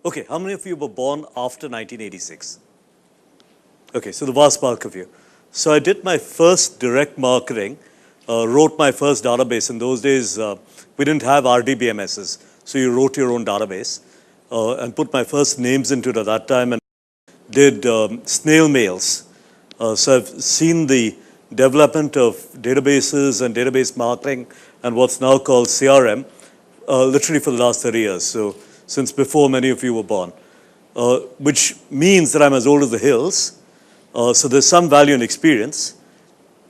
Okay, how many of you were born after 1986? Okay, so the vast bulk of you. So I did my first direct marketing, wrote my first database. In those days, we didn't have RDBMSs, so you wrote your own database and put my first names into it at that time and did snail mails. So I've seen the development of databases and database marketing and what's now called CRM literally for the last 30 years. So since before many of you were born, which means that I'm as old as the hills. So there's some value in experience,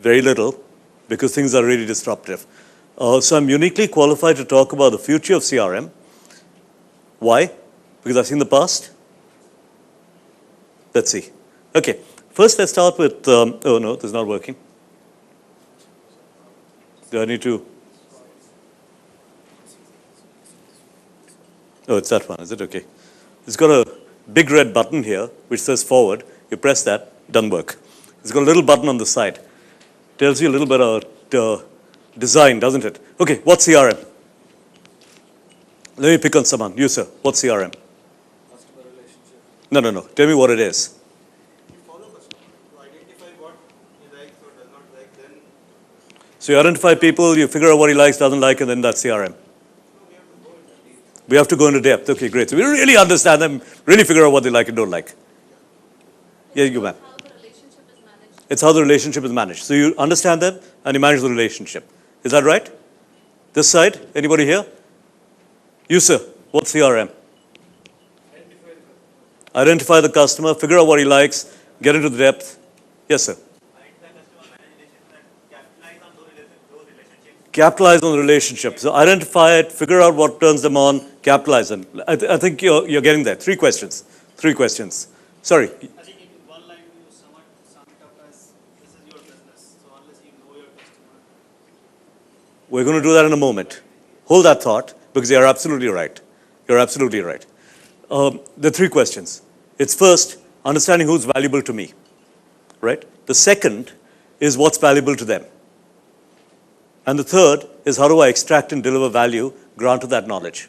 very little, because things are really disruptive. So I'm uniquely qualified to talk about the future of CRM. Why? Because I've seen the past. Let's see. Okay, first let's start with, oh no, this is not working. Do I need to? Oh, it's that one, is it? Okay. It's got a big red button here, which says forward. You press that, doesn't work. It's got a little button on the side. Tells you a little bit about design, doesn't it? Okay, what's CRM? Let me pick on someone. You, sir. What's CRM? Customer relationship. No. Tell me what it is. You follow customer to identify what he likes or does not like, then So you identify people, you figure out what he likes, doesn't like, and then that's CRM. we have to go into depth. We have to go into depth. Okay, great. So we really understand them, really figure out what they like and don't like. Yeah, you, ma'am. How the relationship is managed. It's how the relationship is managed. So you understand them and you manage the relationship. Is that right? This side? Anybody here? You, sir. What's CRM? Identify the customer, figure out what he likes, get into the depth. Yes, sir. Capitalize on the relationship. So identify it, figure out what turns them on, capitalize on. I think you're getting there. Three questions. Sorry. I think in one line you sum it up as this is your business. So unless you know your customer. We're going to do that in a moment. Hold that thought, because you're absolutely right. You're absolutely right. There are three questions. It's first, understanding who's valuable to me, right? The second is what's valuable to them. And the third is how do I extract and deliver value granted that knowledge.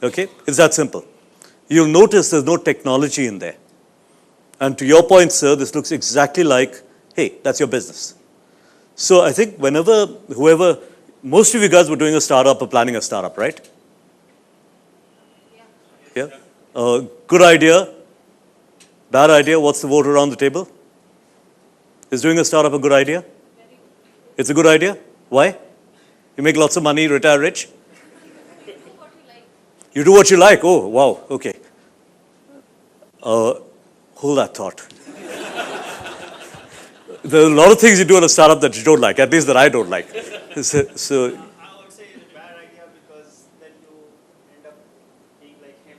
Okay? It's that simple. You'll notice there's no technology in there. And to your point, sir, this looks exactly like, hey, that's your business. So I think whoever, most of you guys were doing a startup or planning a startup, right? Yeah? Good idea? Bad idea? What's the vote around the table? Is doing a startup a good idea? It's a good idea? Why? You make lots of money, retire rich? You do what you like? Oh, wow, okay. Hold that thought. There are a lot of things you do in a startup that you don't like, at least that I don't like. So I would say it's a bad idea because then you end up being like him.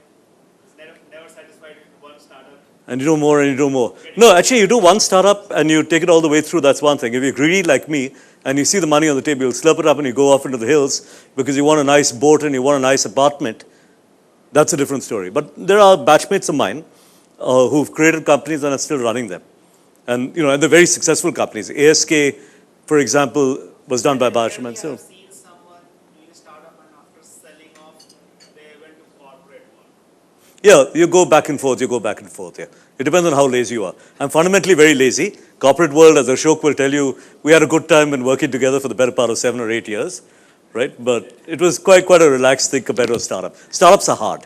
He's never satisfied with one startup. and you do more and you do more. No, actually, you do one startup and you take it all the way through, that's one thing. If you're greedy like me and you see the money on the table, you'll slurp it up and you go off into the hills because you want a nice boat and you want a nice apartment. That's a different story. But there are batchmates of mine who've created companies and are still running them. And, and they're very successful companies. ASK, for example, was done by Basham and so. I've seen someone doing a startup and after selling off, they went to corporate world. Yeah, you go back and forth, yeah. It depends on how lazy you are. I'm fundamentally very lazy. Corporate world, as Ashok will tell you, we had a good time in working together for the better part of 7 or 8 years, right? But it was quite a relaxed thing compared to a startup. Startups are hard.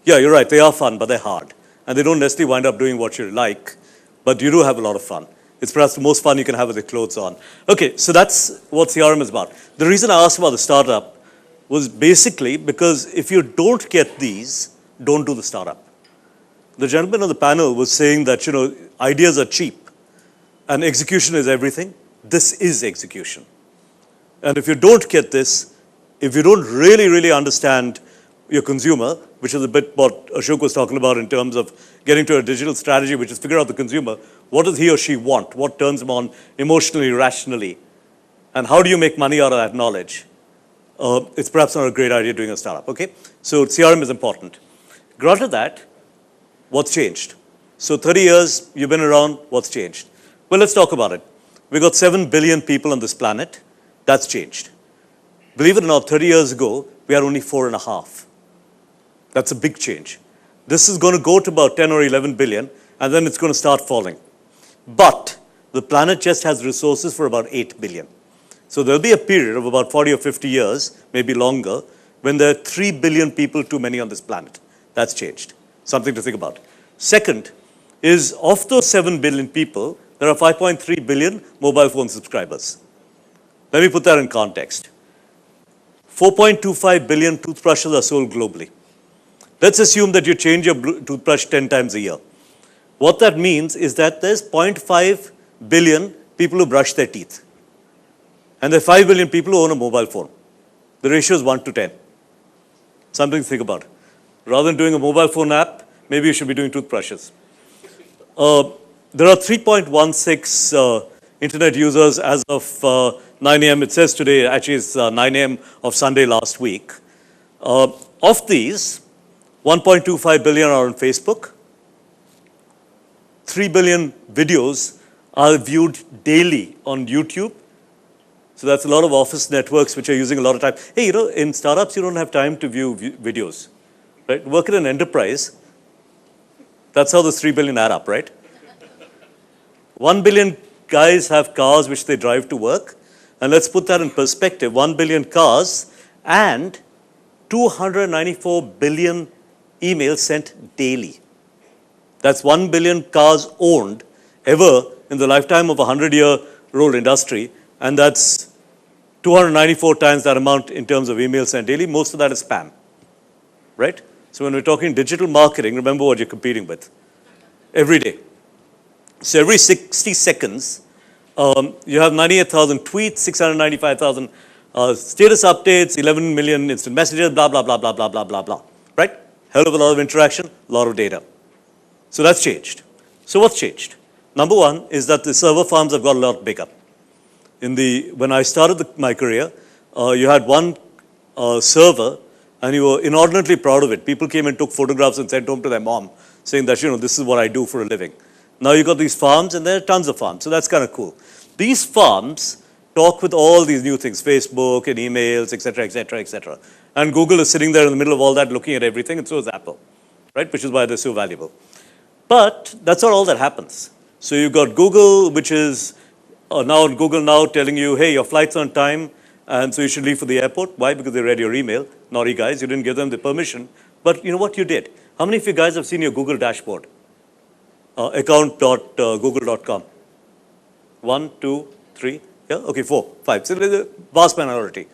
Yeah, you're right, they are fun, but they're hard. And they don't necessarily wind up doing what you like, but you do have a lot of fun. It's perhaps the most fun you can have with your clothes on. Okay, so that's what CRM is about. The reason I asked about the startup was basically because if you don't get these, don't do the startup. The gentleman on the panel was saying that, ideas are cheap and execution is everything. This is execution. And if you don't get this, if you don't really understand your consumer, which is a bit what Ashok was talking about in terms of getting to a digital strategy, which is figure out the consumer, what does he or she want? What turns him on emotionally, rationally? And how do you make money out of that knowledge? It's perhaps not a great idea doing a startup, okay? So CRM is important. Granted that, what's changed? So 30 years, you've been around, what's changed? Well, let's talk about it. We got 7 billion people on this planet. That's changed. Believe it or not, 30 years ago, we had only 4.5. That's a big change. This is going to go to about 10 or 11 billion, and then it's going to start falling. But the planet just has resources for about 8 billion. So there'll be a period of about 40 or 50 years, maybe longer, when there are 3 billion people too many on this planet. That's changed. Something to think about. Second is, of those 7 billion people, there are 5.3 billion mobile phone subscribers. Let me put that in context. 4.25 billion toothbrushes are sold globally. Let's assume that you change your toothbrush 10 times a year. What that means is that there's 0.5 billion people who brush their teeth. And there are 5 billion people who own a mobile phone. The ratio is 1 to 10. Something to think about. Rather than doing a mobile phone app, maybe you should be doing toothbrushes. There are 3.16 internet users as of 9 a.m. It says today, actually it's 9 a.m. of Sunday last week. Of these, 1.25 billion are on Facebook. 3 billion videos are viewed daily on YouTube. So that's a lot of office networks which are using a lot of time. Hey, you know, in startups, you don't have time to view videos, right? Work in an enterprise. That's how the 3 billion add up, right? 1 billion guys have cars which they drive to work. And let's put that in perspective. 1 billion cars and 294 billion emails sent daily. That's 1 billion cars owned ever in the lifetime of a 100-year-old industry. And that's 294 times that amount in terms of emails sent daily. Most of that is spam, right? So when we're talking digital marketing, remember what you're competing with every day. So every 60 seconds, you have 98,000 tweets, 695,000 status updates, 11 million instant messages, blah, blah, blah, blah, blah, blah, blah, blah, right? Hell of a lot of interaction, a lot of data. So that's changed. So what's changed? Number one is that the server farms have got a lot bigger. When I started my career, you had one server, and you were inordinately proud of it. People came and took photographs and sent home to their mom, saying that, you know, this is what I do for a living. Now you've got these farms, and there are tons of farms, so that's kind of cool. These farms talk with all these new things, Facebook and emails, et cetera, et cetera, et cetera. And Google is sitting there in the middle of all that looking at everything, and so is Apple, right? Which is why they're so valuable. But that's not all that happens. So you've got Google, which is now on Google Now telling you, hey, your flight's on time, and so you should leave for the airport. Why? Because they read your email. Naughty guys, you didn't give them the permission. But you know what you did? How many of you guys have seen your Google dashboard? Account.google.com. 1, 2, 3, yeah, okay, 4, 5. So there's a vast minority.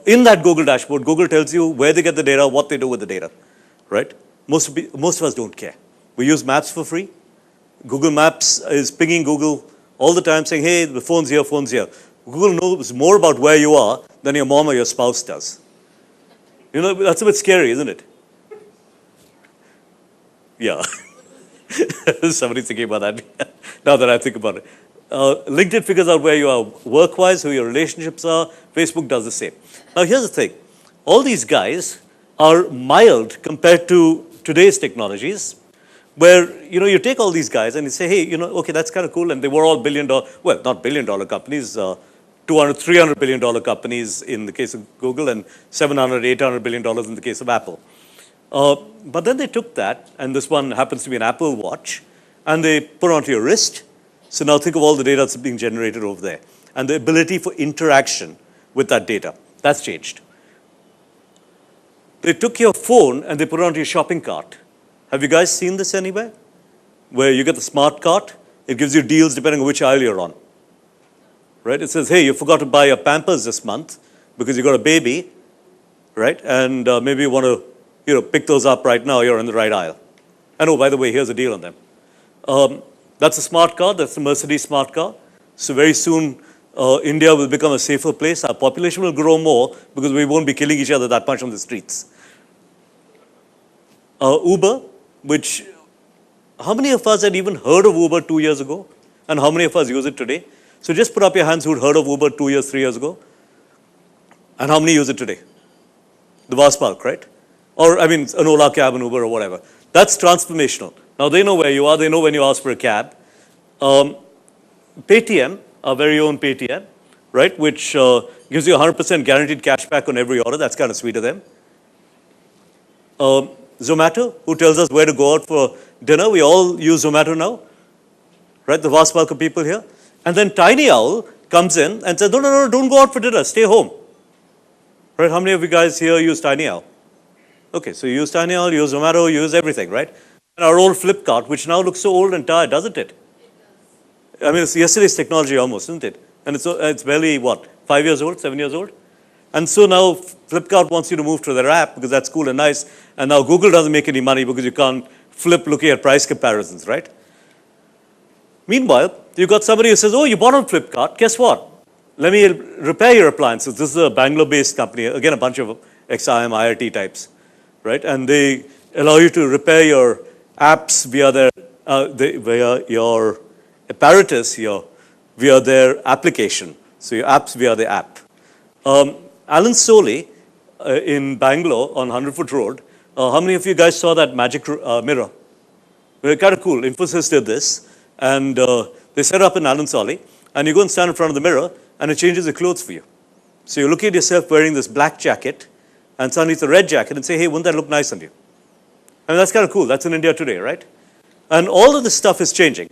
In that Google dashboard, Google tells you where they get the data, what they do with the data, right? Most of us don't care. We use Maps for free. Google Maps is pinging Google all the time saying, hey, the phone's here, phone's here. Google knows more about where you are than your mom or your spouse does. You know, that's a bit scary, isn't it? Yeah. Somebody's thinking about that now that I think about it. LinkedIn figures out where you are work-wise, who your relationships are. Facebook does the same. Now, here's the thing. All these guys are mild compared to today's technologies, where, you know, you take all these guys and you say, hey, you know, okay, that's kind of cool. And they were all billion-dollar, well, not billion-dollar companies, 200, 300 billion-dollar companies in the case of Google, and 700, 800 billion dollars in the case of Apple. But then they took that, and this one happens to be an Apple Watch, and they put it onto your wrist. So now think of all the data that's being generated over there, and the ability for interaction with that data. That's changed. They took your phone and they put it onto your shopping cart. Have you guys seen this anywhere? Where you get the smart cart, it gives you deals depending on which aisle you're on. Right? It says, hey, you forgot to buy your Pampers this month because you got a baby, right? And maybe you want to, you know, pick those up right now, you're in the right aisle. And oh, by the way, here's a deal on them. That's a smart car, that's the Mercedes smart car. So very soon, India will become a safer place. Our population will grow more because we won't be killing each other that much on the streets. Uber, which, how many of us had even heard of Uber 2 years ago? And how many of us use it today? So just put up your hands who'd heard of Uber 2 years, 3 years ago. And how many use it today? The vast bulk, right? Or, I mean, an Ola cab, an Uber, or whatever. That's transformational. Now, they know where you are. They know when you ask for a cab. Paytm, our very own Paytm, right, which gives you 100% guaranteed cash back on every order. That's kind of sweet of them. Zomato, who tells us where to go out for dinner. We all use Zomato now, right? The vast bulk of people here. And then Tiny Owl comes in and says, no, don't go out for dinner, stay home. Right? How many of you guys here use Tiny Owl? Okay, so you use Tiny Owl, you use Zomato, you use everything, right? And our old Flipkart, which now looks so old and tired, doesn't it? I mean, it's yesterday's technology almost, isn't it? And it's barely, what, 5 years old, 7 years old? And so now Flipkart wants you to move to their app because that's cool and nice. And now Google doesn't make any money because you can't flip looking at price comparisons, right? Meanwhile, you've got somebody who says, oh, you bought on Flipkart, guess what? Let me repair your appliances. This is a Bangalore-based company, again, a bunch of XIM, IIT types, right? And they allow you to repair your apps via your apparatus, via their application. So your apps via the app. Alan Soley in Bangalore on 100-foot Road, how many of you guys saw that magic mirror? Very kind of cool. Infosys did this, and they set up in Alan Soley, and you go and stand in front of the mirror, and it changes the clothes for you. So you look at yourself wearing this black jacket, and suddenly it's a red jacket, and say, hey, wouldn't that look nice on you? I mean, that's kind of cool. That's in India today, right? And all of this stuff is changing.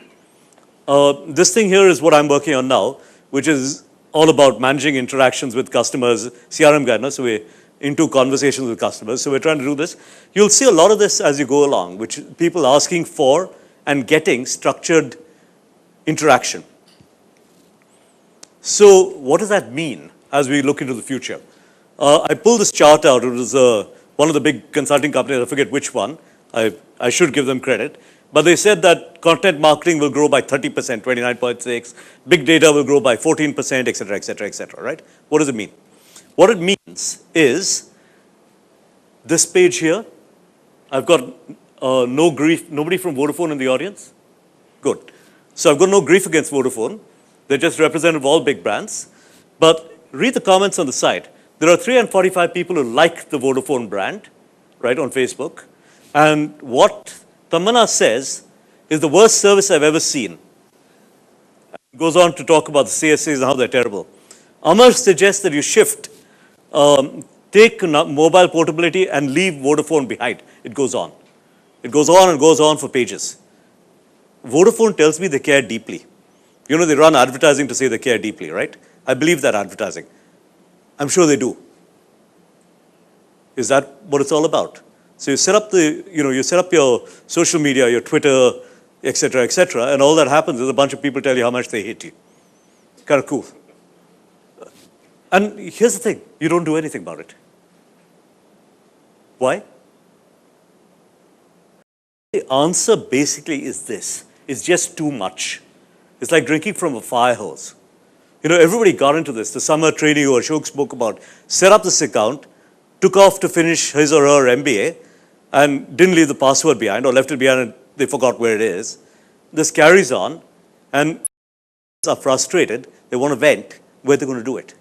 This thing here is what I'm working on now, which is all about managing interactions with customers, CRM guide, so we're into conversations with customers. So we're trying to do this. You'll see a lot of this as you go along, which people asking for and getting structured interaction. So what does that mean as we look into the future? I pulled this chart out. It was one of the big consulting companies, I forget which one. I should give them credit. But they said that content marketing will grow by 30%, 29.6. Big data will grow by 14%, et cetera, et cetera, et cetera, right? What does it mean? What it means is this page here. I've got no grief, nobody from Vodafone in the audience? Good. So I've got no grief against Vodafone. They're just representative of all big brands. But read the comments on the side. There are 345 people who like the Vodafone brand, right, on Facebook. And what Tamanna says is the worst service I've ever seen. Goes on to talk about the CSAs and how they're terrible. Amar suggests that you shift, take mobile portability and leave Vodafone behind. It goes on. It goes on and goes on for pages. Vodafone tells me they care deeply. You know, they run advertising to say they care deeply, right? I believe that advertising. I'm sure they do. Is that what it's all about? So you set up you set up your social media, your Twitter, et cetera, and all that happens is a bunch of people tell you how much they hate you. Kind of cool. And here's the thing, you don't do anything about it. Why? The answer basically is this. It's just too much. It's like drinking from a fire hose. You know, everybody got into this. The summer trainee who Ashok spoke about set up this account, took off to finish his or her MBA, and didn't leave the password behind or left it behind and they forgot where it is. This carries on and are frustrated. They want to vent. Where are they going to do it?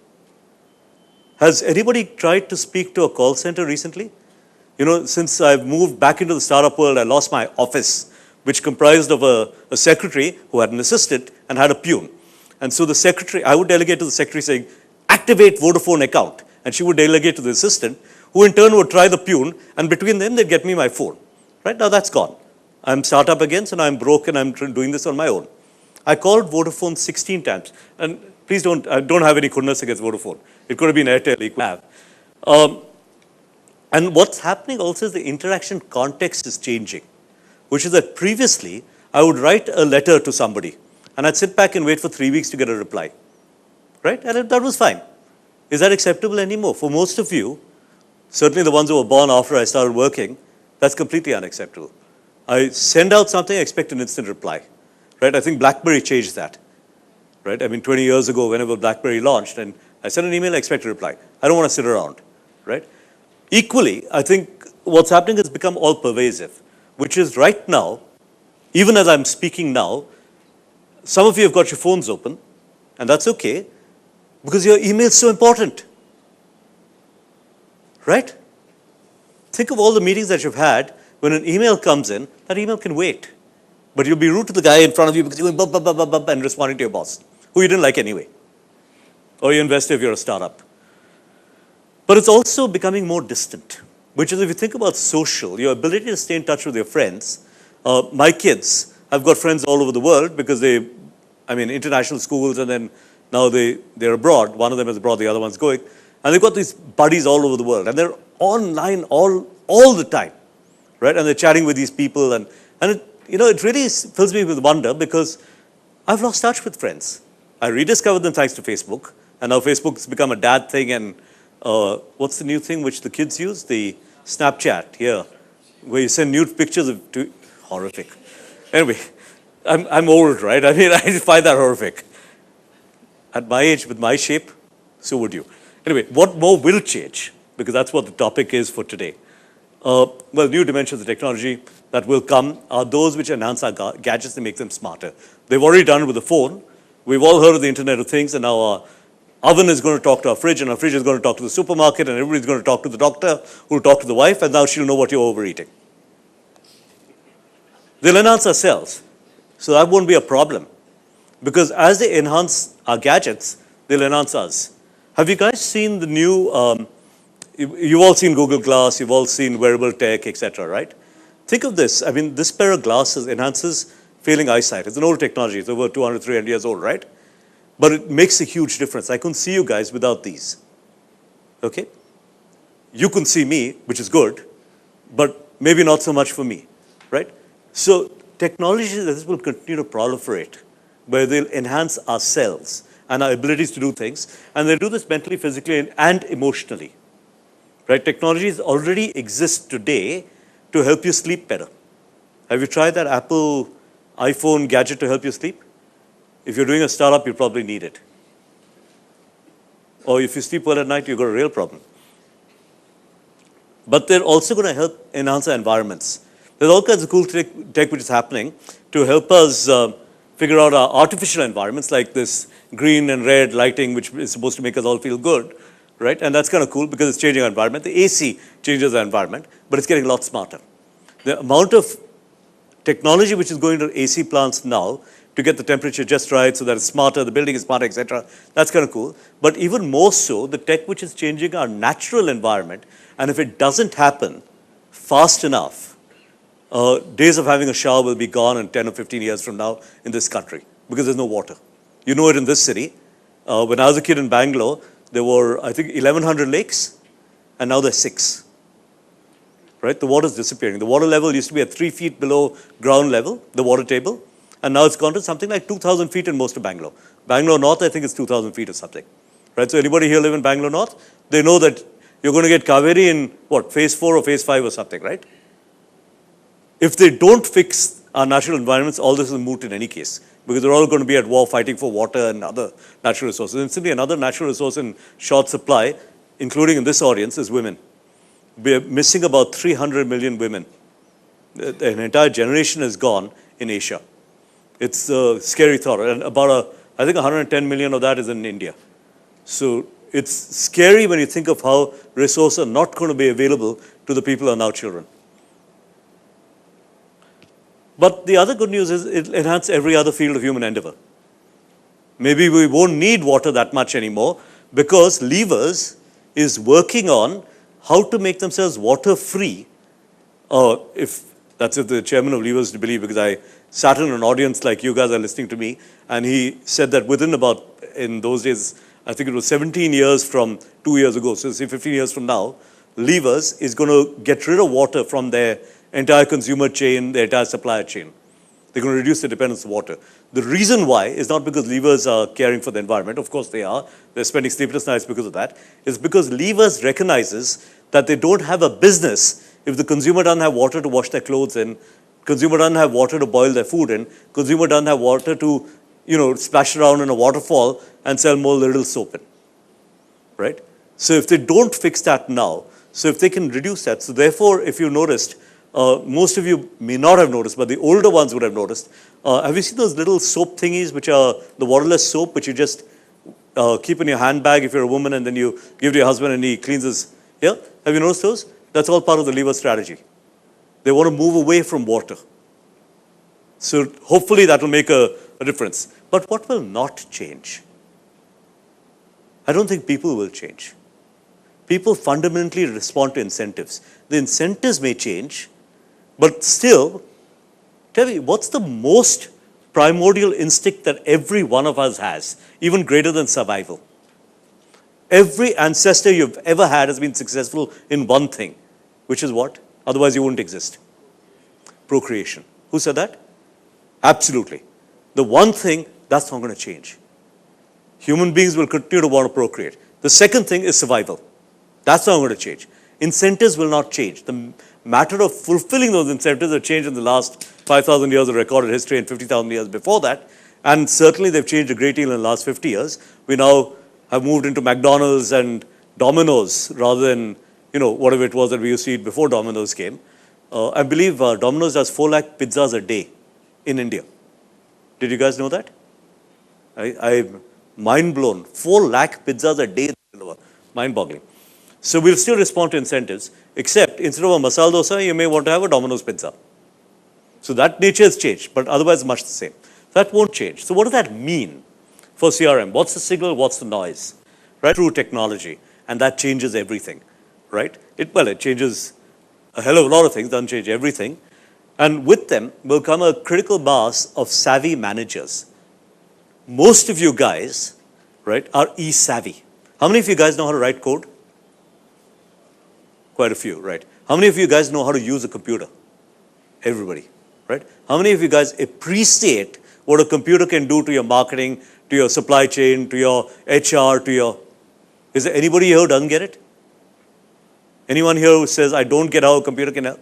Has anybody tried to speak to a call center recently? You know, since I've moved back into the startup world, I lost my office, which comprised of a secretary who had an assistant and had a peon. And so the secretary, I would delegate to the secretary saying, activate Vodafone account. And she would delegate to the assistant, who in turn would try the peon, and between them, they'd get me my phone. Right now, that's gone. I'm startup again, so now I'm broke and I'm doing this on my own. I called Vodafone 16 times. And please I don't have any goodness against Vodafone. It could have been Airtel, it could have. And what's happening also is the interaction context is changing, which is that previously, I would write a letter to somebody, and I'd sit back and wait for 3 weeks to get a reply. Right? And that was fine. Is that acceptable anymore? For most of you, certainly the ones who were born after I started working, that's completely unacceptable. I send out something, I expect an instant reply. Right? I think BlackBerry changed that. Right? I mean, 20 years ago, whenever BlackBerry launched, and I send an email, I expect a reply. I don't want to sit around. Right? Equally, I think what's happening has become all pervasive, which is right now, even as I'm speaking now, some of you have got your phones open, and that's okay, because your email is so important. Right? Think of all the meetings that you've had. When an email comes in, that email can wait. But you'll be rude to the guy in front of you because you're going and responding to your boss, who you didn't like anyway. Or your investor if you're a startup. But it's also becoming more distant. which is if you think about social, your ability to stay in touch with your friends. My kids have got friends all over the world because they, I mean, international schools, and then now they're abroad. One of them is abroad, the other one's going. And they've got these buddies all over the world, and they're online all the time, right? And they're chatting with these people, and it, it really fills me with wonder because I've lost touch with friends. I rediscovered them thanks to Facebook, and now Facebook's become a dad thing, and what's the new thing which the kids use? The Snapchat, here, where you send nude pictures of, horrific. Anyway, I'm old, right? I mean, I find that horrific. At my age, with my shape, so would you. Anyway, what more will change? Because that's what the topic is for today. Well, new dimensions of technology that will come are those which enhance our gadgets and make them smarter. They've already done it with the phone. We've all heard of the Internet of Things, and now our oven is going to talk to our fridge, and our fridge is going to talk to the supermarket, and everybody's going to talk to the doctor, who will talk to the wife, and now she'll know what you're overeating. They'll enhance our cells. So that won't be a problem. Because as they enhance our gadgets, they'll enhance us. Have you guys seen the new, you've all seen Google Glass, you've all seen wearable tech, etc., right? Think of this. I mean, this pair of glasses enhances failing eyesight. It's an old technology. It's over 200, 300 years old, right? But it makes a huge difference. I couldn't see you guys without these. Okay? You couldn't see me, which is good, but maybe not so much for me, right? So technology like this will continue to proliferate, where they'll enhance our cells and our abilities to do things, and they'll do this mentally, physically, and emotionally, right? Technologies already exist today to help you sleep better. Have you tried that Apple iPhone gadget to help you sleep? If you're doing a startup, you probably need it. Or if you sleep well at night, you've got a real problem. But they're also going to help enhance our environments. There's all kinds of cool tech which is happening to help us figure out our artificial environments, like this green and red lighting, which is supposed to make us all feel good, right? And that's kind of cool because it's changing our environment. The AC changes our environment, but it's getting a lot smarter. The amount of technology which is going to AC plants now to get the temperature just right so that it's smarter, the building is smarter, etc., that's kind of cool. But even more so, the tech which is changing our natural environment, and if it doesn't happen fast enough, days of having a shower will be gone in 10 or 15 years from now in this country because there's no water. You know it in this city. When I was a kid in Bangalore, there were, I think, 1,100 lakes, and now there's 6. Right? The water's disappearing. The water level used to be at 3 feet below ground level, the water table, and now it's gone to something like 2,000 feet in most of Bangalore. Bangalore North, I think it's 2,000 feet or something. Right? So anybody here live in Bangalore North? They know that you're going to get Kaveri in, what, phase 4 or phase 5 or something, right? If they don't fix our natural environments, all this is moot in any case, because they're all going to be at war fighting for water and other natural resources. And simply another natural resource in short supply, including in this audience, is women. We're missing about 300 million women. An entire generation is gone in Asia. It's a scary thought. And about, I think 110 million of that is in India. So it's scary when you think of how resources are not going to be available to the people who are now children. But the other good news is it enhances every other field of human endeavor. Maybe we won't need water that much anymore because Levers is working on how to make themselves water-free. If the chairman of Levers to believe, because I sat in an audience like you guys are listening to me, and he said that within about, in those days, I think it was 17 years from 2 years ago, so say 15 years from now, Levers is going to get rid of water from their entire consumer chain, their entire supplier chain. They're going to reduce the dependence of water. The reason why is not because Levers are caring for the environment. Of course they are. They're spending sleepless nights because of that. It's because Levers recognizes that they don't have a business if the consumer doesn't have water to wash their clothes in, consumer doesn't have water to boil their food in, consumer doesn't have water to, splash around in a waterfall and sell more little soap in, right? So if they don't fix that now, so if they can reduce that, so therefore, if you noticed, most of you may not have noticed, but the older ones would have noticed. Have you seen those little soap thingies, which are the waterless soap, which you just keep in your handbag if you're a woman, and then you give to your husband and he cleans his, yeah? Have you noticed those? That's all part of the Lever strategy. They want to move away from water. So hopefully that will make a difference. But what will not change? I don't think people will change. people fundamentally respond to incentives. The incentives may change, but still, tell me, what's the most primordial instinct that every one of us has, even greater than survival? Every ancestor you've ever had has been successful in one thing, which is what? Otherwise you wouldn't exist. Procreation. Who said that? Absolutely. The one thing, that's not going to change. Human beings will continue to want to procreate. The second thing is survival. That's not going to change. Incentives will not change. The matter of fulfilling those incentives have changed in the last 5,000 years of recorded history and 50,000 years before that. And certainly they've changed a great deal in the last 50 years. We now have moved into McDonald's and Domino's rather than, whatever it was that we used to eat before Domino's came. I believe Domino's does 4 lakh pizzas a day in India. Did you guys know that? I'm mind blown. 4 lakh pizzas a day. Mind boggling. So we'll still respond to incentives, except instead of a masala dosa, you may want to have a Domino's pizza. So that nature has changed, but otherwise much the same. That won't change. So what does that mean for CRM? What's the signal? What's the noise? Right? Through technology. And that changes everything. Right? It changes a hell of a lot of things, doesn't change everything. And with them will come a critical mass of savvy managers. Most of you guys, right, are e-savvy. How many of you guys know how to write code? Quite a few, right? How many of you guys know how to use a computer? Everybody, right? How many of you guys appreciate what a computer can do to your marketing, to your supply chain, to your HR, to your... Is there anybody here who doesn't get it? Anyone here who says, I don't get how a computer can help?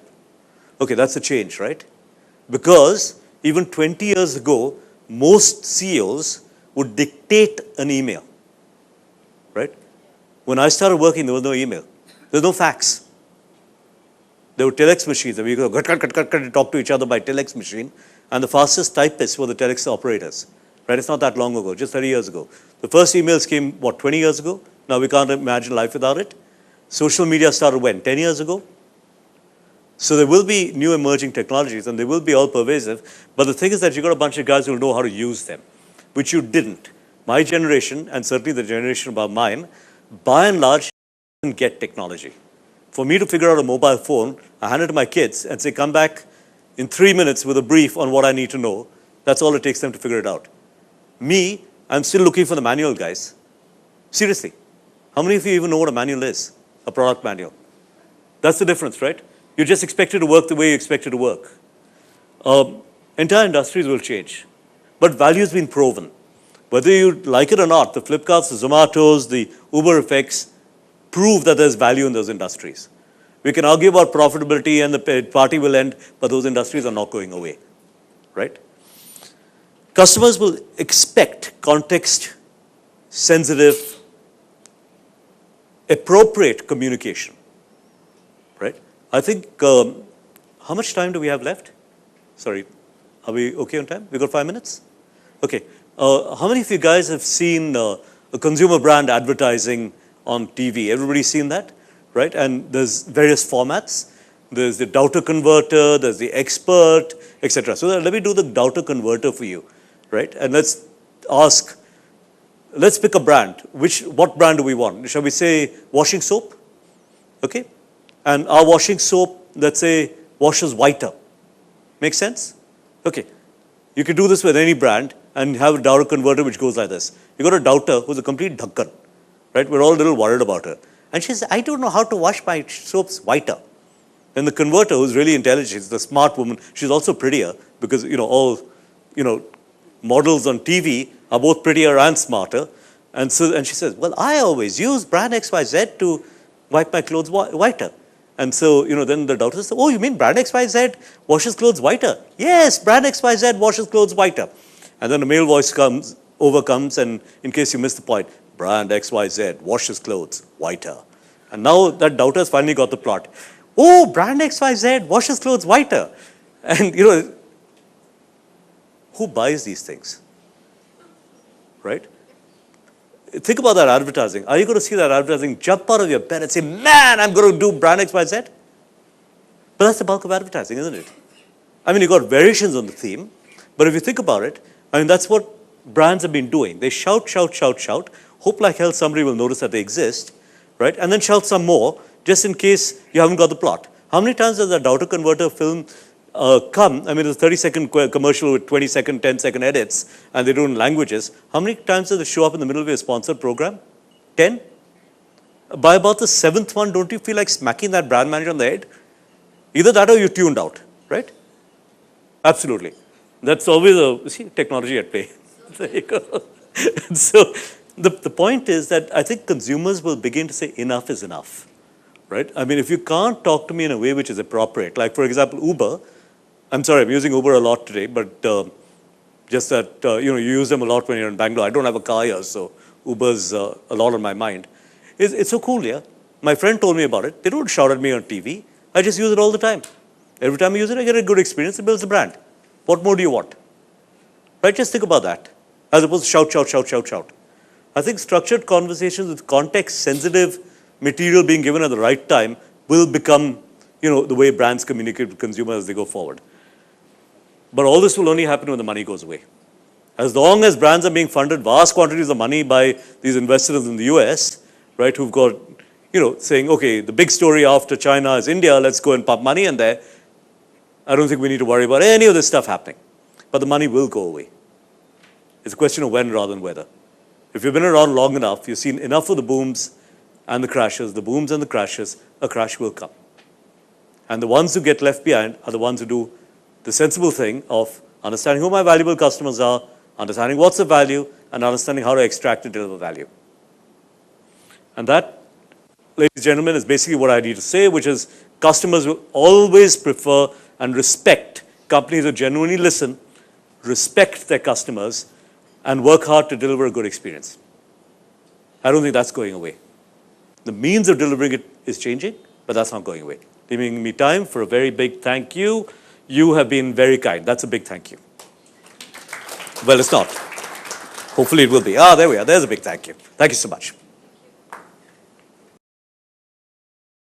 Okay, that's a change, right? Because even 20 years ago, most CEOs would dictate an email, right? When I started working, there was no email. There was no fax. There were telex machines. We could go, talk to each other by telex machine. And the fastest typists were the telex operators, right? It's not that long ago, just 30 years ago. The first emails came, 20 years ago? Now we can't imagine life without it. Social media started when? 10 years ago? So there will be new emerging technologies and they will be all pervasive. But the thing is that you've got a bunch of guys who know how to use them, which you didn't. My generation, and certainly the generation above mine, by and large, didn't get technology. For me to figure out a mobile phone, I hand it to my kids and say, come back in 3 minutes with a brief on what I need to know. That's all it takes them to figure it out. Me, I'm still looking for the manual, guys. Seriously. How many of you even know what a manual is? A product manual. That's the difference, right? You're just expected to work the way you expect it to work. Entire industries will change. But value has been proven. Whether you like it or not, the Flipkarts, the Zomatos, the Uber effects prove that there's value in those industries. We can argue about profitability and the party will end, but those industries are not going away, right? Customers will expect context-sensitive, appropriate communication, right? I think, how much time do we have left? Sorry, are we okay on time? We got 5 minutes? Okay. How many of you guys have seen a consumer brand advertising on TV? Everybody's seen that, right? And there's various formats. There's the doubter converter, there's the expert, etc. So let me do the doubter converter for you, right? And let's pick a brand. What brand do we want? Shall we say washing soap? Okay. And our washing soap, let's say, washes whiter. Make sense? Okay. You can do this with any brand and have a doubter converter which goes like this. You got a doubter who's a complete dhakkan, right? We're all a little worried about her. And she says, I don't know how to wash my soaps whiter. Then the converter, who's really intelligent, she's the smart woman, she's also prettier because, all models on TV are both prettier and smarter. And she says, well, I always use brand XYZ to wipe my clothes whiter. And so, then the doubter says, oh, you mean brand XYZ washes clothes whiter? Yes, brand XYZ washes clothes whiter. And then a male voice overcomes, and in case you missed the point, brand XYZ washes clothes whiter. And now that doubter's finally got the plot. Oh, brand XYZ washes clothes whiter. And, who buys these things? Right? Think about that advertising. Are you going to see that advertising jump out of your bed and say, man, I'm going to do brand XYZ? But that's the bulk of advertising, isn't it? I mean, you've got variations on the theme, but if you think about it, that's what brands have been doing. They shout, shout, shout, shout, hope like hell somebody will notice that they exist, right? And then shelf some more, just in case you haven't got the plot. How many times does a Doubter Converter film come? I mean, it's a 30-second commercial with 20-second, 10-second edits, and they do it in languages. How many times does it show up in the middle of your sponsored program? 10? By about the 7th one, don't you feel like smacking that brand manager on the head? Either that or you're tuned out, right? Absolutely. That's always technology at play. There you go. So the point is that I think consumers will begin to say enough is enough, right? I mean, if you can't talk to me in a way which is appropriate, like for example, Uber, I'm sorry, I'm using Uber a lot today, but just that, you use them a lot when you're in Bangalore. I don't have a car here, so Uber's a lot on my mind. It's so cool, yeah? My friend told me about it. They don't shout at me on TV. I just use it all the time. Every time I use it, I get a good experience. It builds a brand. What more do you want? Right? Just think about that. As opposed to shout, shout, shout, shout, shout. I think structured conversations with context-sensitive material being given at the right time will become, the way brands communicate with consumers as they go forward. But all this will only happen when the money goes away. As long as brands are being funded vast quantities of money by these investors in the US, right, who've got, saying, okay, the big story after China is India, let's go and pump money in there. I don't think we need to worry about any of this stuff happening. But the money will go away. It's a question of when rather than whether. If you've been around long enough, you've seen enough of the booms and the crashes, the booms and the crashes, a crash will come. And the ones who get left behind are the ones who do the sensible thing of understanding who my valuable customers are, understanding what's the value, and understanding how to extract and deliver value. And that, ladies and gentlemen, is basically what I need to say, which is customers will always prefer and respect companies who genuinely listen, respect their customers, and work hard to deliver a good experience. I don't think that's going away. The means of delivering it is changing, but that's not going away. Giving me time for a very big thank you. You have been very kind. That's a big thank you. Well, it's not. Hopefully it will be. There we are. There's a big thank you. Thank you so much.